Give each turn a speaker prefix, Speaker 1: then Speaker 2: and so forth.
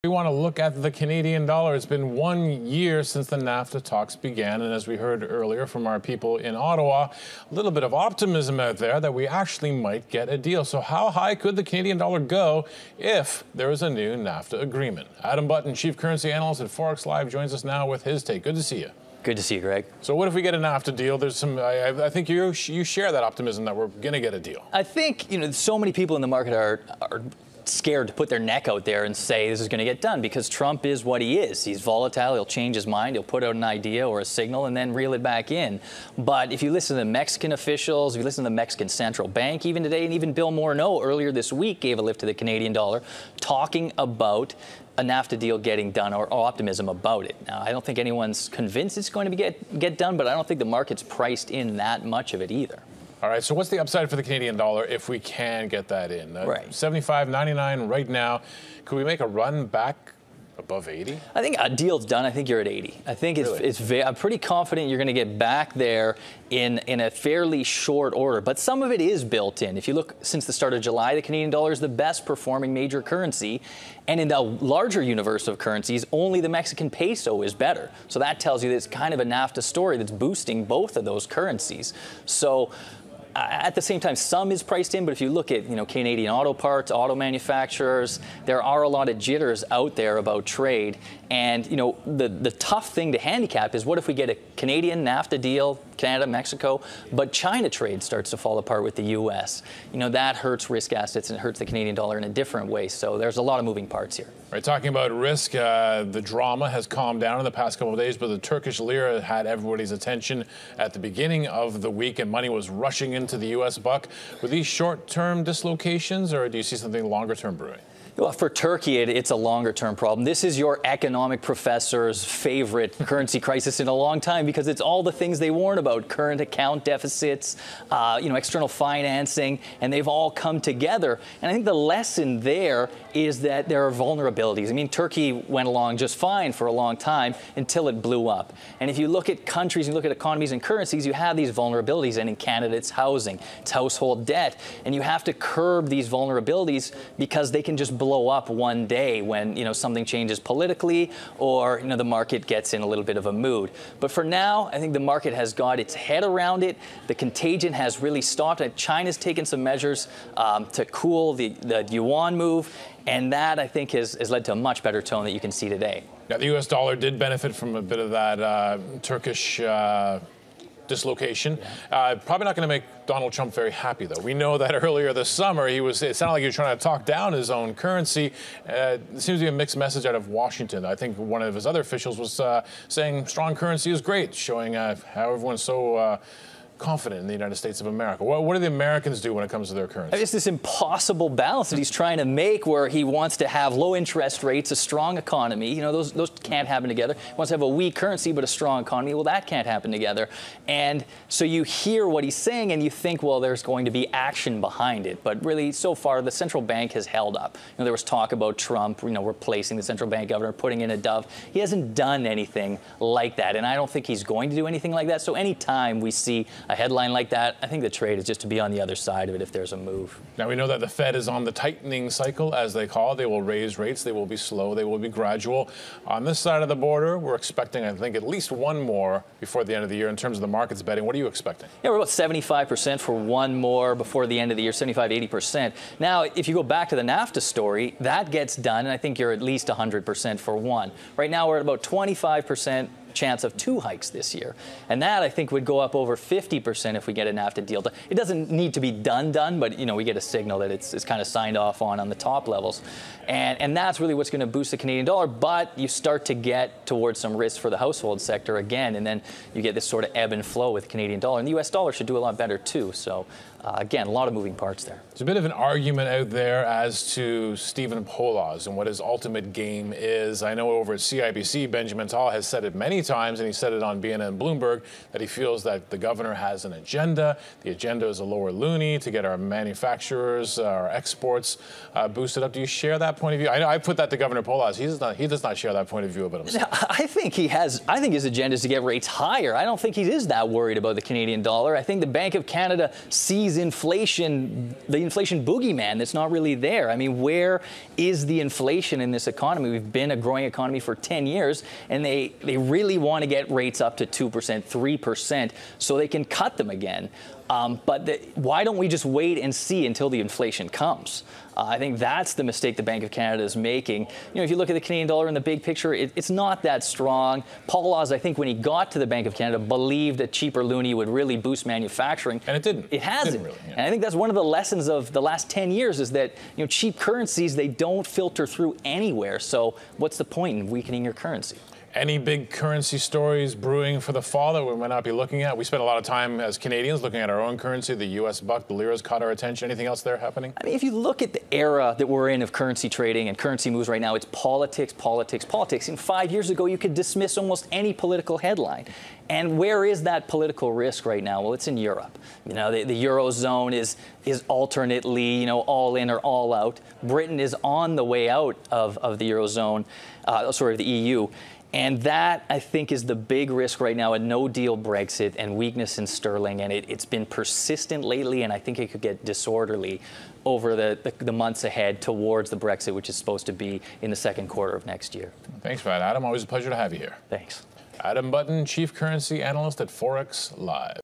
Speaker 1: We want to look at the Canadian dollar. It's been 1 year since the NAFTA talks began, and as we heard earlier from our people in Ottawa, a little bit of optimism out there that we actually might get a deal. So how high could the Canadian dollar go if there is a new NAFTA agreement? Adam Button, Chief Currency Analyst at Forex Live, joins us now with his take. Good to see you.
Speaker 2: Good to see you, Greg.
Speaker 1: So what if we get a NAFTA deal? There's some. I think you share that optimism that we're going to get a deal.
Speaker 2: I think so many people in the market are scared to put their neck out there and say this is going to get done because Trump is what he is. He's volatile. He'll change his mind. He'll put out an idea or a signal and then reel it back in. But if you listen to the Mexican officials, if you listen to the Mexican Central Bank even today, and even Bill Morneau earlier this week gave a lift to the Canadian dollar, talking about a NAFTA deal getting done or optimism about it. Now, I don't think anyone's convinced it's going to get done, but I don't think the market's priced in that much of it either.
Speaker 1: All right, so what's the upside for the Canadian dollar if we can get that in?
Speaker 2: Right.
Speaker 1: 75.99 right now. Could we make a run back above 80?
Speaker 2: I think a deal's done. I think you're at 80. I think
Speaker 1: Really?
Speaker 2: I'm pretty confident you're going to get back there in a fairly short order. But some of it is built in. If you look since the start of July, the Canadian dollar is the best performing major currency. And in the larger universe of currencies, only the Mexican peso is better. So that tells you that it's kind of a NAFTA story that's boosting both of those currencies. So at the same time, some is priced in, but if you look at Canadian auto parts, auto manufacturers, there are a lot of jitters out there about trade. And the tough thing to handicap is what if we get a Canadian NAFTA deal, Canada, Mexico, but China trade starts to fall apart with the U.S. That hurts risk assets and it hurts the Canadian dollar in a different way. So there's a lot of moving parts here.
Speaker 1: Right, talking about risk, the drama has calmed down in the past couple of days, but the Turkish lira had everybody's attention at the beginning of the week, and money was rushing into the U.S. buck. Were these short-term dislocations, or do you see something longer-term brewing?
Speaker 2: Well, for Turkey, it's a longer-term problem. This is your economic professor's favorite currency crisis in a long time because it's all the things they warn about: current account deficits, external financing, and they've all come together. And I think the lesson there is that there are vulnerabilities. I mean, Turkey went along just fine for a long time until it blew up. And if you look at countries, you look at economies and currencies, you have these vulnerabilities. And in Canada, it's housing, it's household debt, and you have to curb these vulnerabilities because they can just blow up one day when something changes politically or the market gets in a little bit of a mood. But for now, I think the market has got its head around it. The contagion has really stopped. China's taken some measures to cool the yuan move, and that I think has led to a much better tone that you can see today.
Speaker 1: Now, the U.S. dollar did benefit from a bit of that Turkish dislocation. Probably not going to make Donald Trump very happy, though. We know that earlier this summer, it sounded like he was trying to talk down his own currency. It seems to be a mixed message out of Washington. I think one of his other officials was saying strong currency is great, showing how everyone's so confident in the United States of America. What do the Americans do when it comes to their currency?
Speaker 2: It's this impossible balance that he's trying to make where he wants to have low interest rates, a strong economy. Those can't happen together. He wants to have a weak currency but a strong economy. Well, that can't happen together. And so you hear what he's saying and you think, well, there's going to be action behind it. But really, so far, the central bank has held up. There was talk about Trump, replacing the central bank governor, putting in a dove. He hasn't done anything like that. And I don't think he's going to do anything like that. So anytime we see a headline like that, I think the trade is just to be on the other side of it if there's a move.
Speaker 1: Now, we know that the Fed is on the tightening cycle, as they call it. They will raise rates. They will be slow. They will be gradual. On this side of the border, we're expecting, I think, at least one more before the end of the year in terms of the markets betting. What are you expecting?
Speaker 2: Yeah, we're about 75% for one more before the end of the year, 75, 80%. Now, if you go back to the NAFTA story, that gets done, and I think you're at least 100% for one. Right now, we're at about 25% chance of 2 hikes this year. And that, I think, would go up over 50% if we get a NAFTA deal done. It doesn't need to be done, but, we get a signal that it's kind of signed off on the top levels. And that's really what's going to boost the Canadian dollar. But you start to get towards some risk for the household sector again, and then you get this sort of ebb and flow with the Canadian dollar. And the U.S. dollar should do a lot better, too. So, again, a lot of moving parts there.
Speaker 1: There's a bit of an argument out there as to Stephen Poloz and what his ultimate game is. I know over at CIBC, Benjamin Tal has said it many times, and he said it on BNN and Bloomberg, that he feels that the governor has an agenda. The agenda is a lower loonie to get our manufacturers, our exports boosted up. Do you share that point of view? I put that to Governor Poloz. He does not share that point of view about himself.
Speaker 2: I think his agenda is to get rates higher. I don't think he is that worried about the Canadian dollar. I think the Bank of Canada sees the inflation boogeyman that's not really there. I mean, where is the inflation in this economy? We've been a growing economy for 10 years, and they really want to get rates up to 2%, 3%, so they can cut them again. Why don't we just wait and see until the inflation comes? I think that's the mistake the Bank of Canada is making. If you look at the Canadian dollar in the big picture, it's not that strong. Paul Oz, I think, when he got to the Bank of Canada, believed that cheaper loonie would really boost manufacturing.
Speaker 1: And it didn't.
Speaker 2: It hasn't.
Speaker 1: Really, yeah.
Speaker 2: And I think that's one of the lessons of the last 10 years is that cheap currencies, they don't filter through anywhere. So what's the point in weakening your currency?
Speaker 1: Any big currency stories brewing for the fall that we might not be looking at? We spent a lot of time as Canadians looking at our own currency. The U.S. buck, the lira's caught our attention. Anything else there happening? I
Speaker 2: mean, if you look at the era that we're in of currency trading and currency moves right now, it's politics, politics, politics. And 5 years ago, you could dismiss almost any political headline. And where is that political risk right now? Well, it's in Europe. The Eurozone is alternately, all in or all out. Britain is on the way out of the Eurozone, the EU. And that, I think, is the big risk right now, a no-deal Brexit and weakness in sterling. And it's been persistent lately, and I think it could get disorderly over the months ahead towards the Brexit, which is supposed to be in the second quarter of next year.
Speaker 1: Thanks for that, Adam. Always a pleasure to have you here.
Speaker 2: Thanks.
Speaker 1: Adam Button, Chief Currency Analyst at Forex Live.